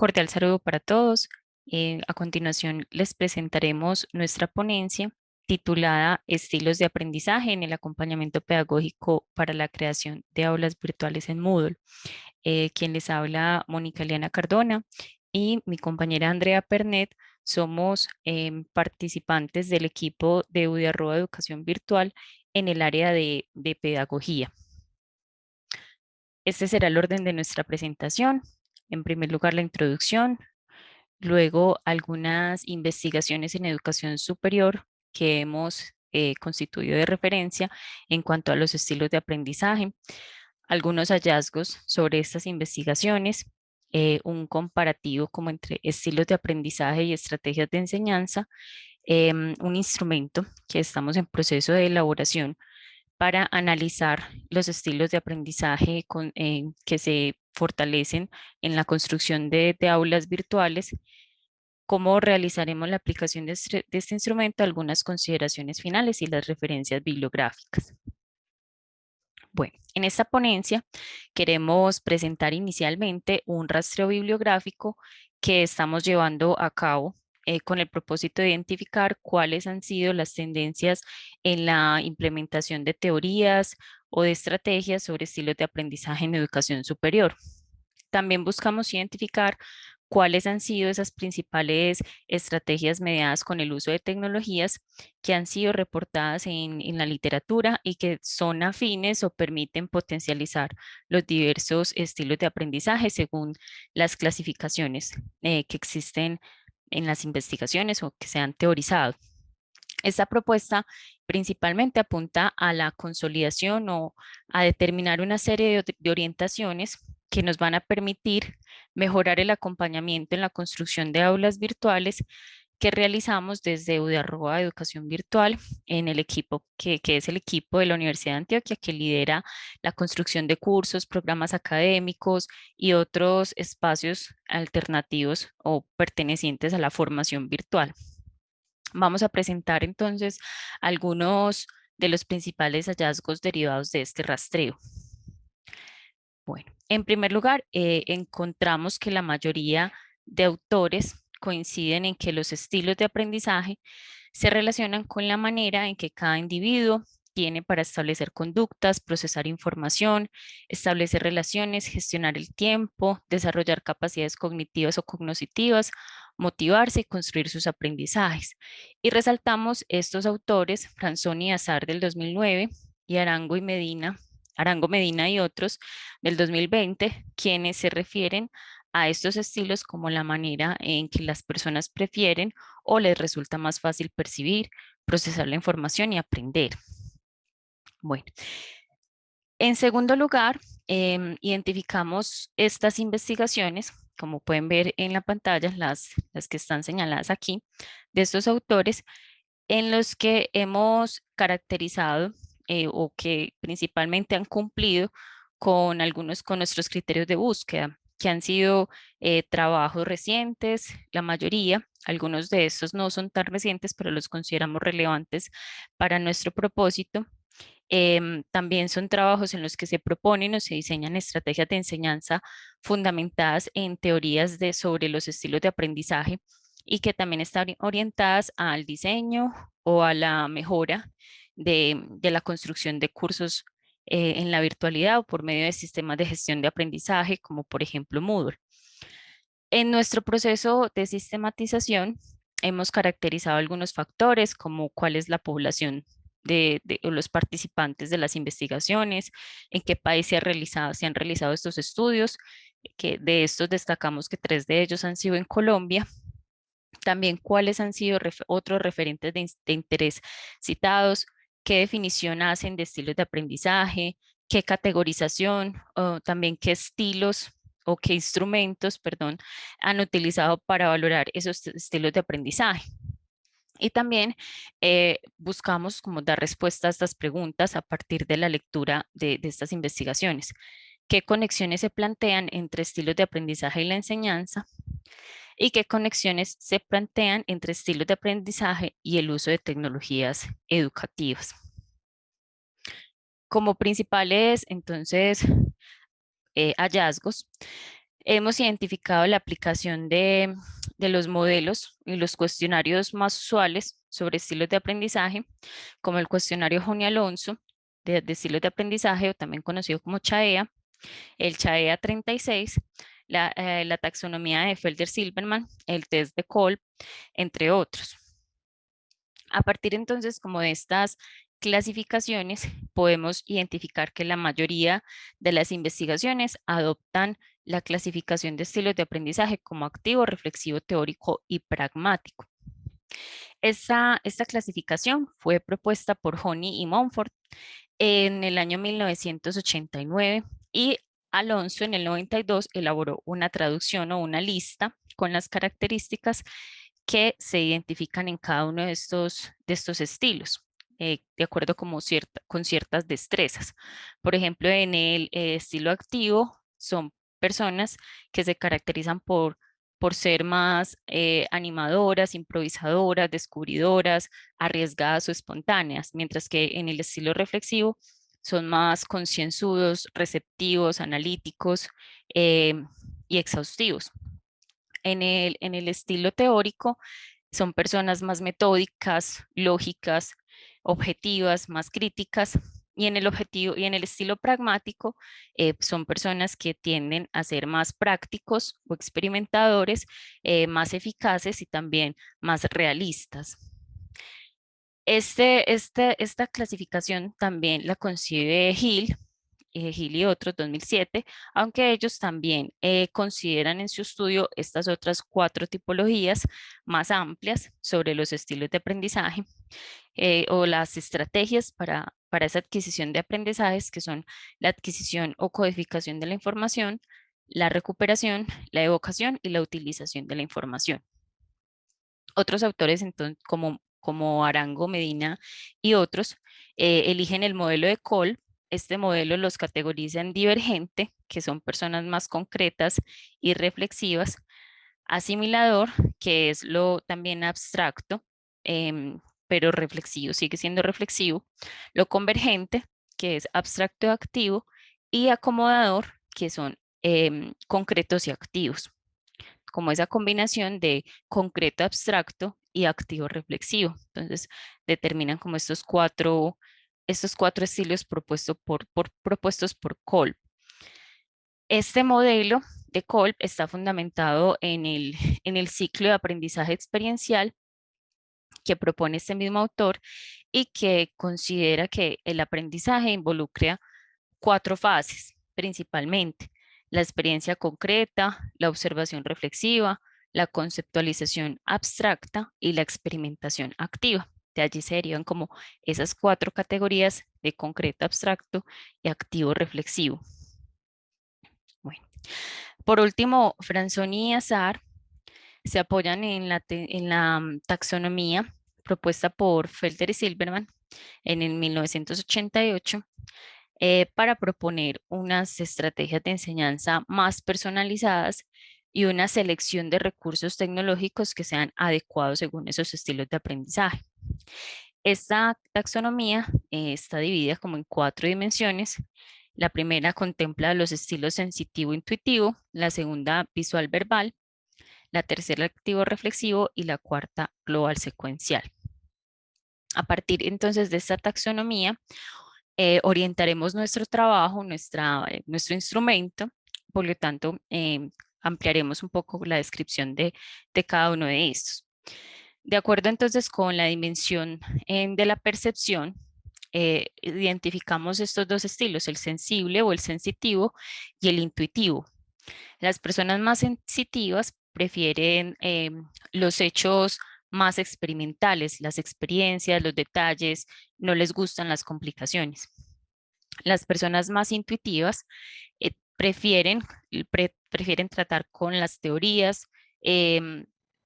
cordial saludo para todos. A continuación les presentaremos nuestra ponencia titulada Estilos de aprendizaje en el acompañamiento pedagógico para la creación de aulas virtuales en Moodle. Quien les habla, Mónica Eliana Cardona, y mi compañera Andrea Pernet. Somos participantes del equipo de UDI Educación Virtual en el área de pedagogía. Este será el orden de nuestra presentación. En primer lugar, la introducción, luego algunas investigaciones en educación superior que hemos constituido de referencia en cuanto a los estilos de aprendizaje, algunos hallazgos sobre estas investigaciones, un comparativo como entre estilos de aprendizaje y estrategias de enseñanza, un instrumento que estamos en proceso de elaboración para analizar los estilos de aprendizaje que se fortalecen en la construcción de aulas virtuales, cómo realizaremos la aplicación de este instrumento, algunas consideraciones finales y las referencias bibliográficas. Bueno, en esta ponencia queremos presentar inicialmente un rastreo bibliográfico que estamos llevando a cabo con el propósito de identificar cuáles han sido las tendencias en la implementación de teorías o de estrategias sobre estilos de aprendizaje en educación superior. También buscamos identificar cuáles han sido esas principales estrategias mediadas con el uso de tecnologías que han sido reportadas en la literatura y que son afines o permiten potencializar los diversos estilos de aprendizaje según las clasificaciones que existen en las investigaciones o que se han teorizado. Esta propuesta principalmente apunta a la consolidación o a determinar una serie de orientaciones que nos van a permitir mejorar el acompañamiento en la construcción de aulas virtuales que realizamos desde UDI Educación Virtual en el equipo que es el equipo de la Universidad de Antioquia, que lidera la construcción de cursos, programas académicos y otros espacios alternativos o pertenecientes a la formación virtual. Vamos a presentar entonces algunos de los principales hallazgos derivados de este rastreo. Bueno, en primer lugar, encontramos que la mayoría de autores coinciden en que los estilos de aprendizaje se relacionan con la manera en que cada individuo tiene para establecer conductas, procesar información, establecer relaciones, gestionar el tiempo, desarrollar capacidades cognitivas o cognitivas, motivarse y construir sus aprendizajes. Y resaltamos estos autores, Franzoni y Azar del 2009 y Arango Medina y otros del 2020, quienes se refieren a estos estilos como la manera en que las personas prefieren o les resulta más fácil percibir, procesar la información y aprender. Bueno, en segundo lugar, identificamos estas investigaciones, como pueden ver en la pantalla, las que están señaladas aquí, de estos autores, en los que hemos caracterizado o que principalmente han cumplido con nuestros criterios de búsqueda, que han sido trabajos recientes, la mayoría. Algunos de estos no son tan recientes, pero los consideramos relevantes para nuestro propósito. También son trabajos en los que se proponen o se diseñan estrategias de enseñanza fundamentadas en teorías sobre los estilos de aprendizaje y que también están orientadas al diseño o a la mejora de la construcción de cursos en la virtualidad o por medio de sistemas de gestión de aprendizaje, como por ejemplo Moodle. En nuestro proceso de sistematización hemos caracterizado algunos factores como cuál es la población de los participantes de las investigaciones, en qué país se han realizado estos estudios, que de estos destacamos que 3 de ellos han sido en Colombia. También cuáles han sido otros referentes de interés citados, qué definición hacen de estilos de aprendizaje, qué categorización, o también qué estilos o qué instrumentos, perdón, han utilizado para valorar esos estilos de aprendizaje. Y también buscamos como dar respuesta a estas preguntas a partir de la lectura de estas investigaciones. ¿Qué conexiones se plantean entre estilos de aprendizaje y la enseñanza? ¿Y qué conexiones se plantean entre estilos de aprendizaje y el uso de tecnologías educativas? Como principales, entonces, hallazgos, Hemos identificado la aplicación de los modelos y los cuestionarios más usuales sobre estilos de aprendizaje, como el cuestionario Joni Alonso de estilos de aprendizaje, o también conocido como CHAEA, el CHAEA 36, la taxonomía de Felder-Silberman, el test de Kolb, entre otros. A partir entonces como de estas clasificaciones, podemos identificar que la mayoría de las investigaciones adoptan la clasificación de estilos de aprendizaje como activo, reflexivo, teórico y pragmático. Esta clasificación fue propuesta por Honey y Montfort en el año 1989 y Alonso en el 92 elaboró una traducción o una lista con las características que se identifican en cada uno de estos estilos, de acuerdo con ciertas destrezas. Por ejemplo, en el estilo activo son personas que se caracterizan por ser más animadoras, improvisadoras, descubridoras, arriesgadas o espontáneas, mientras que en el estilo reflexivo son más concienzudos, receptivos, analíticos eh, y exhaustivos. En el estilo teórico son personas más metódicas, lógicas, objetivas, más críticas. Y en el objetivo y en el estilo pragmático son personas que tienden a ser más prácticos o experimentadores, más eficaces y también más realistas. Esta clasificación también la concibe Hill y otros 2007, aunque ellos también consideran en su estudio estas otras cuatro tipologías más amplias sobre los estilos de aprendizaje o las estrategias para esa adquisición de aprendizajes, que son la adquisición o codificación de la información, la recuperación, la evocación y la utilización de la información. Otros autores, entonces, como Arango, Medina y otros, eligen el modelo de Kolb. Este modelo los categoriza en divergente, que son personas más concretas y reflexivas, asimilador, que es lo también abstracto, pero reflexivo, sigue siendo reflexivo, lo convergente, que es abstracto y activo, y acomodador, que son concretos y activos, como esa combinación de concreto abstracto y activo reflexivo. Entonces, determinan como estos cuatro estilos propuestos por Kolb. Este modelo de Kolb está fundamentado en el ciclo de aprendizaje experiencial que propone este mismo autor y que considera que el aprendizaje involucra cuatro fases principalmente: la experiencia concreta, la observación reflexiva, la conceptualización abstracta y la experimentación activa. De allí serían como esas cuatro categorías de concreto, abstracto y activo reflexivo. Bueno, por último, Franzoni y Azar se apoyan en la taxonomía propuesta por Felder y Silberman en el 1988 para proponer unas estrategias de enseñanza más personalizadas y una selección de recursos tecnológicos que sean adecuados según esos estilos de aprendizaje. Esta taxonomía está dividida como en cuatro dimensiones. La primera contempla los estilos sensitivo-intuitivo, la segunda visual-verbal, la tercera activo reflexivo y la cuarta global secuencial. A partir entonces de esta taxonomía, orientaremos nuestro trabajo, nuestro instrumento, por lo tanto, ampliaremos un poco la descripción de cada uno de estos. De acuerdo entonces con la dimensión de la percepción, identificamos estos dos estilos, el sensible o el sensitivo y el intuitivo. Las personas más sensitivas prefieren los hechos más experimentales, las experiencias, los detalles, no les gustan las complicaciones. Las personas más intuitivas prefieren tratar con las teorías,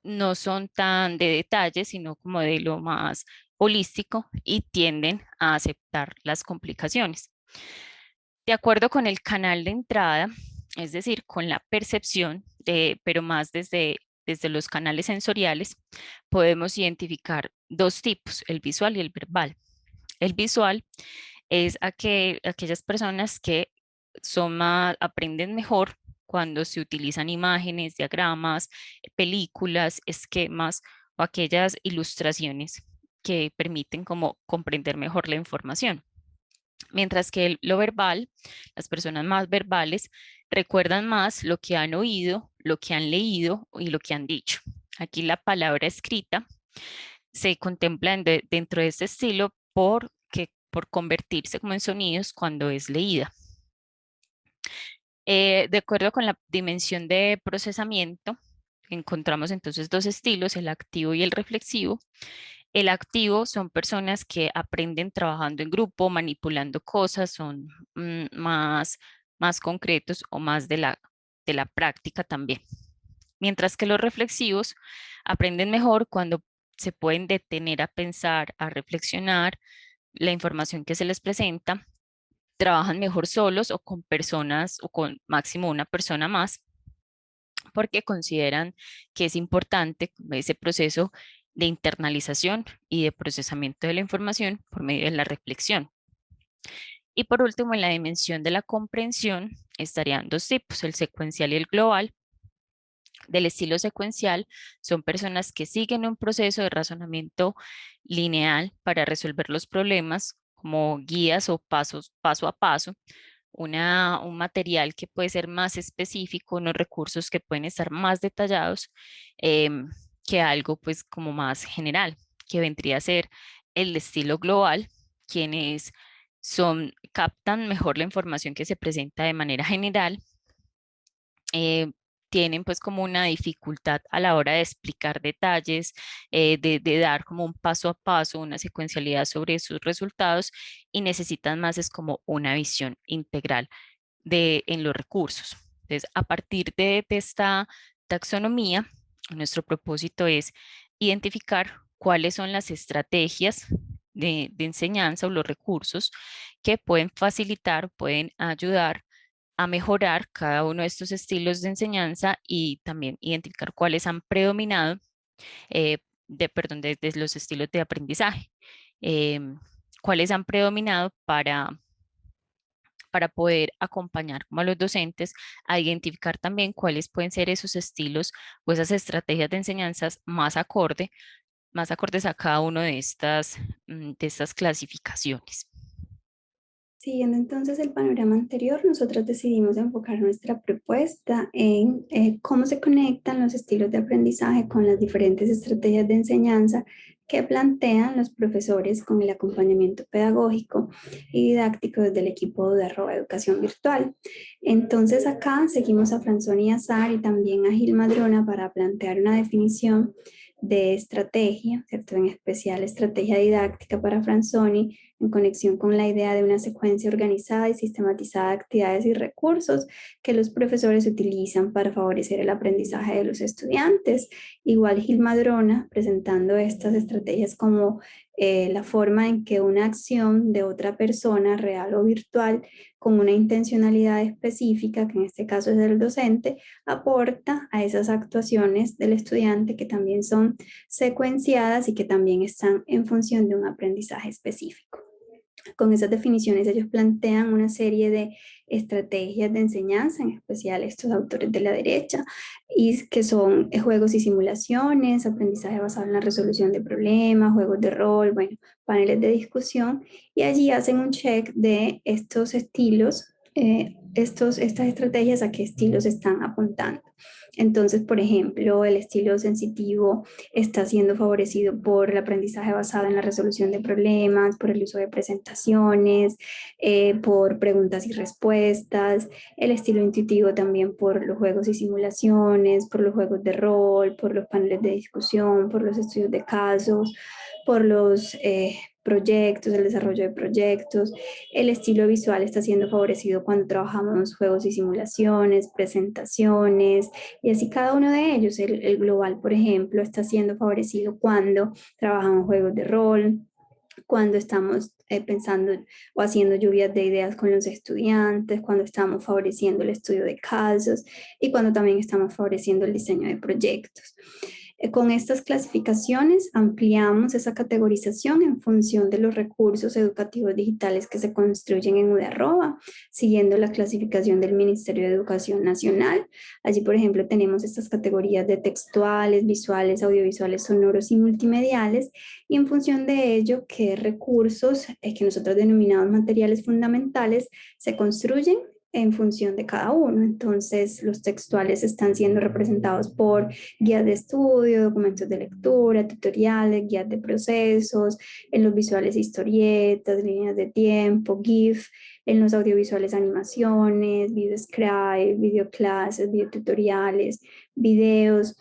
no son tan de detalles, sino como de lo más holístico y tienden a aceptar las complicaciones. De acuerdo con el canal de entrada, es decir, con la percepción, pero más desde los canales sensoriales, podemos identificar dos tipos, el visual y el verbal. El visual es aquellas personas que aprenden mejor cuando se utilizan imágenes, diagramas, películas, esquemas o aquellas ilustraciones que permiten como comprender mejor la información. Mientras que lo verbal, las personas más verbales recuerdan más lo que han oído, lo que han leído y lo que han dicho. Aquí la palabra escrita se contempla dentro de este estilo por convertirse como en sonidos cuando es leída. De acuerdo con la dimensión de procesamiento, encontramos entonces dos estilos, el activo y el reflexivo. El activo son personas que aprenden trabajando en grupo, manipulando cosas, son más concretos o más de la práctica también. Mientras que los reflexivos aprenden mejor cuando se pueden detener a pensar, a reflexionar la información que se les presenta, trabajan mejor solos o con personas o con máximo una persona más, porque consideran que es importante ese proceso de internalización y de procesamiento de la información por medio de la reflexión. Y por último, en la dimensión de la comprensión estarían dos tipos, el secuencial y el global. Del estilo secuencial son personas que siguen un proceso de razonamiento lineal para resolver los problemas como guías o paso a paso, un material que puede ser más específico, unos recursos que pueden estar más detallados que algo pues como más general, que vendría a ser el estilo global, quienes captan mejor la información que se presenta de manera general, eh, tienen pues como una dificultad a la hora de explicar detalles, de dar como un paso a paso, una secuencialidad sobre sus resultados y necesitan más es como una visión integral en los recursos. Entonces, a partir de esta taxonomía, nuestro propósito es identificar cuáles son las estrategias de enseñanza o los recursos que pueden facilitar, pueden ayudar a mejorar cada uno de estos estilos de enseñanza y también identificar cuáles han predominado, de los estilos de aprendizaje, cuáles han predominado para poder acompañar como a los docentes a identificar también cuáles pueden ser esos estilos o esas estrategias de enseñanzas más acordes a cada una de estas clasificaciones. Siguiendo entonces el panorama anterior, nosotros decidimos enfocar nuestra propuesta en cómo se conectan los estilos de aprendizaje con las diferentes estrategias de enseñanza que plantean los profesores con el acompañamiento pedagógico y didáctico desde el equipo de Educación Virtual. Entonces acá seguimos a Franzoni Azar y también a Gil Madrona para plantear una definición de estrategia, ¿cierto? En especial estrategia didáctica para Franzoni, en conexión con la idea de una secuencia organizada y sistematizada de actividades y recursos que los profesores utilizan para favorecer el aprendizaje de los estudiantes. Igual Gil Madrona presentando estas estrategias como la forma en que una acción de otra persona, real o virtual, con una intencionalidad específica, que en este caso es del docente, aporta a esas actuaciones del estudiante que también son secuenciadas y que también están en función de un aprendizaje específico. Con esas definiciones ellos plantean una serie de estrategias de enseñanza, en especial estos autores de la derecha, y que son juegos y simulaciones, aprendizaje basado en la resolución de problemas, juegos de rol, bueno, paneles de discusión, y allí hacen un check de estos estilos, estas estrategias a qué estilos están apuntando. Entonces, por ejemplo, el estilo sensitivo está siendo favorecido por el aprendizaje basado en la resolución de problemas, por el uso de presentaciones, por preguntas y respuestas, el estilo intuitivo también por los juegos y simulaciones, por los juegos de rol, por los paneles de discusión, por los estudios de casos, por los proyectos, el desarrollo de proyectos. El estilo visual está siendo favorecido cuando trabajamos juegos y simulaciones, presentaciones, y así cada uno de ellos. El global, por ejemplo, está siendo favorecido cuando trabajamos juegos de rol, cuando estamos pensando o haciendo lluvias de ideas con los estudiantes, cuando estamos favoreciendo el estudio de casos y cuando también estamos favoreciendo el diseño de proyectos. Con estas clasificaciones ampliamos esa categorización en función de los recursos educativos digitales que se construyen en UDARROA, siguiendo la clasificación del Ministerio de Educación Nacional. Allí, por ejemplo, tenemos estas categorías de textuales, visuales, audiovisuales, sonoros y multimediales, y en función de ello, qué recursos que nosotros denominamos materiales fundamentales se construyen en función de cada uno. Entonces, los textuales están siendo representados por guías de estudio, documentos de lectura, tutoriales, guías de procesos, en los visuales historietas, líneas de tiempo, GIF, en los audiovisuales animaciones, video scribe, video clases, video tutoriales, videos,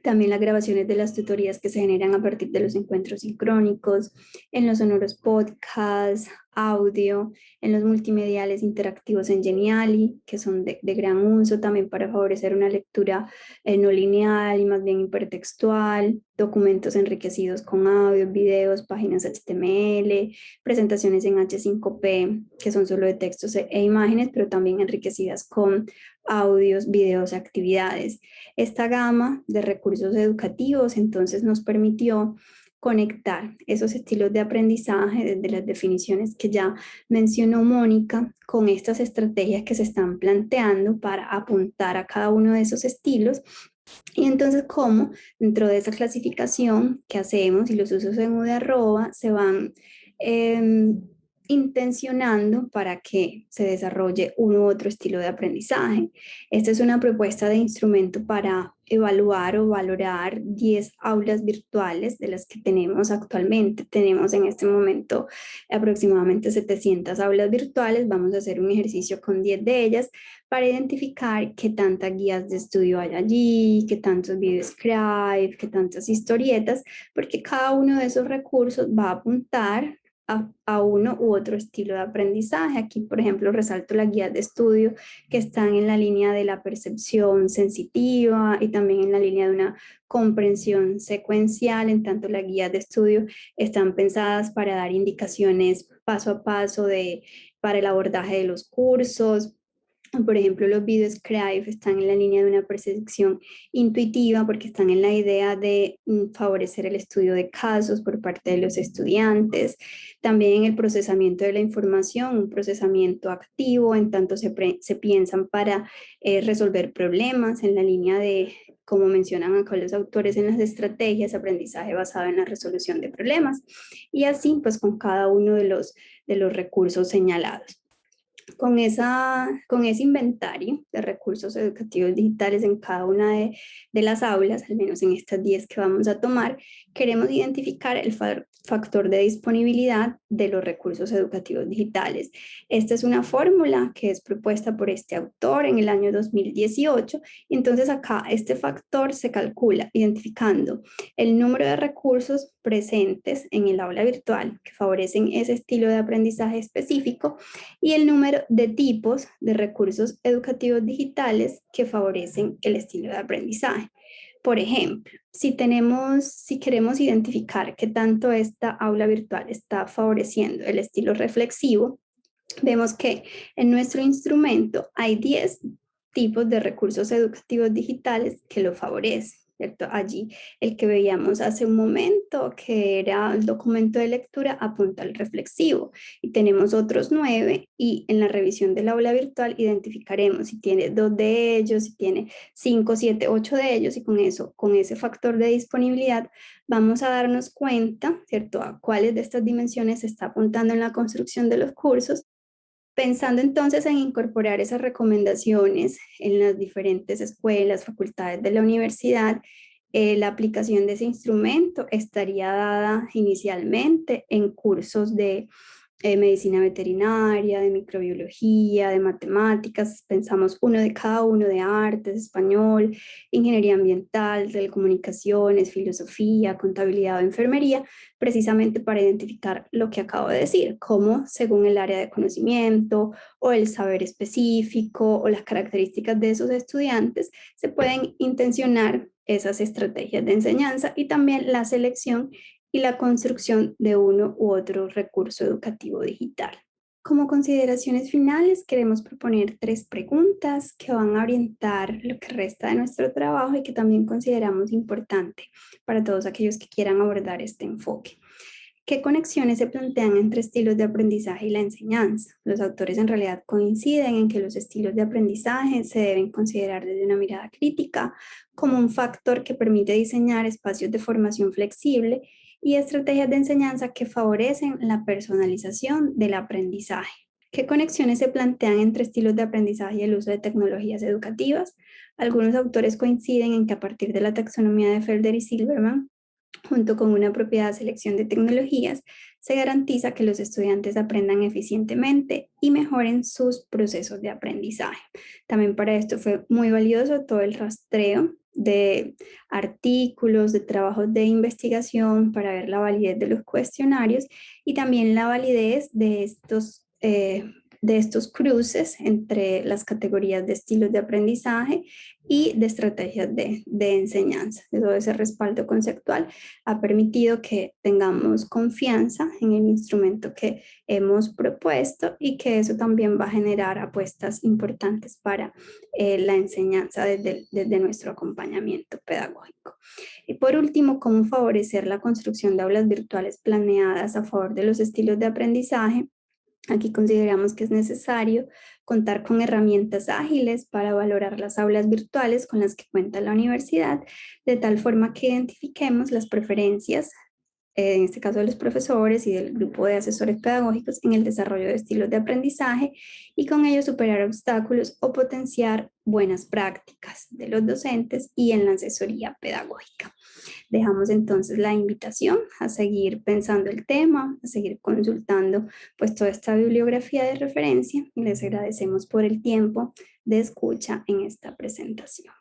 también las grabaciones de las tutorías que se generan a partir de los encuentros sincrónicos, en los sonoros podcasts, audio, en los multimediales interactivos en Geniali, que son de gran uso también para favorecer una lectura no lineal y más bien hipertextual, documentos enriquecidos con audio, videos, páginas HTML, presentaciones en H5P, que son solo de textos e imágenes, pero también enriquecidas con audios, videos, actividades. Esta gama de recursos educativos entonces nos permitió conectar esos estilos de aprendizaje desde las definiciones que ya mencionó Mónica con estas estrategias que se están planteando para apuntar a cada uno de esos estilos. Y entonces, ¿cómo dentro de esa clasificación que hacemos y los usos en UDARROA se van intencionando para que se desarrolle un u otro estilo de aprendizaje? Esta es una propuesta de instrumento para evaluar o valorar 10 aulas virtuales de las que tenemos actualmente. Tenemos en este momento aproximadamente 700 aulas virtuales. Vamos a hacer un ejercicio con 10 de ellas para identificar qué tantas guías de estudio hay allí, qué tantos videoscribe, qué tantas historietas, porque cada uno de esos recursos va a apuntar a uno u otro estilo de aprendizaje. Aquí, por ejemplo, resalto las guías de estudio que están en la línea de la percepción sensitiva y también en la línea de una comprensión secuencial. En tanto, las guías de estudio están pensadas para dar indicaciones paso a paso para el abordaje de los cursos. Por ejemplo, los videos Scribe están en la línea de una percepción intuitiva porque están en la idea de favorecer el estudio de casos por parte de los estudiantes. También en el procesamiento de la información, un procesamiento activo, en tanto se piensan para resolver problemas en la línea de, como mencionan acá los autores en las estrategias, aprendizaje basado en la resolución de problemas. Y así, pues con cada uno de los recursos señalados. Con ese inventario de recursos educativos digitales en cada una de las aulas, al menos en estas 10 que vamos a tomar, queremos identificar el factor de disponibilidad de los recursos educativos digitales. Esta es una fórmula que es propuesta por este autor en el año 2018. Entonces acá este factor se calcula identificando el número de recursos presentes en el aula virtual que favorecen ese estilo de aprendizaje específico y el número de tipos de recursos educativos digitales que favorecen el estilo de aprendizaje. Por ejemplo, si queremos identificar qué tanto esta aula virtual está favoreciendo el estilo reflexivo, vemos que en nuestro instrumento hay 10 tipos de recursos educativos digitales que lo favorecen, ¿cierto? Allí el que veíamos hace un momento, que era el documento de lectura, apunta al reflexivo, y tenemos otros 9, y en la revisión del aula virtual identificaremos si tiene 2 de ellos, si tiene 5, 7, 8 de ellos, y con eso, con ese factor de disponibilidad, vamos a darnos cuenta, ¿cierto?, a cuáles de estas dimensiones se está apuntando en la construcción de los cursos, pensando entonces en incorporar esas recomendaciones en las diferentes escuelas, facultades de la universidad. La aplicación de ese instrumento estaría dada inicialmente en cursos de medicina veterinaria, de microbiología, de matemáticas. Pensamos uno de cada uno: de artes, español, ingeniería ambiental, telecomunicaciones, filosofía, contabilidad o enfermería, precisamente para identificar lo que acabo de decir, cómo según el área de conocimiento o el saber específico o las características de esos estudiantes se pueden intencionar esas estrategias de enseñanza y también la selección y la construcción de uno u otro recurso educativo digital. Como consideraciones finales, queremos proponer 3 preguntas que van a orientar lo que resta de nuestro trabajo y que también consideramos importante para todos aquellos que quieran abordar este enfoque. ¿Qué conexiones se plantean entre estilos de aprendizaje y la enseñanza? Los autores en realidad coinciden en que los estilos de aprendizaje se deben considerar desde una mirada crítica como un factor que permite diseñar espacios de formación flexible y estrategias de enseñanza que favorecen la personalización del aprendizaje. ¿Qué conexiones se plantean entre estilos de aprendizaje y el uso de tecnologías educativas? Algunos autores coinciden en que a partir de la taxonomía de Felder y Silverman, junto con una apropiada selección de tecnologías, se garantiza que los estudiantes aprendan eficientemente y mejoren sus procesos de aprendizaje. También para esto fue muy valioso todo el rastreo de artículos, de trabajos de investigación para ver la validez de los cuestionarios y también la validez de estos cruces entre las categorías de estilos de aprendizaje y de estrategias de enseñanza. Todo ese respaldo conceptual ha permitido que tengamos confianza en el instrumento que hemos propuesto y que eso también va a generar apuestas importantes para la enseñanza desde nuestro acompañamiento pedagógico. Y por último, cómo favorecer la construcción de aulas virtuales planeadas a favor de los estilos de aprendizaje. Aquí consideramos que es necesario contar con herramientas ágiles para valorar las aulas virtuales con las que cuenta la universidad, de tal forma que identifiquemos las preferencias, en este caso de los profesores y del grupo de asesores pedagógicos en el desarrollo de estilos de aprendizaje y con ello superar obstáculos o potenciar buenas prácticas de los docentes y en la asesoría pedagógica. Dejamos entonces la invitación a seguir pensando el tema, a seguir consultando pues toda esta bibliografía de referencia y les agradecemos por el tiempo de escucha en esta presentación.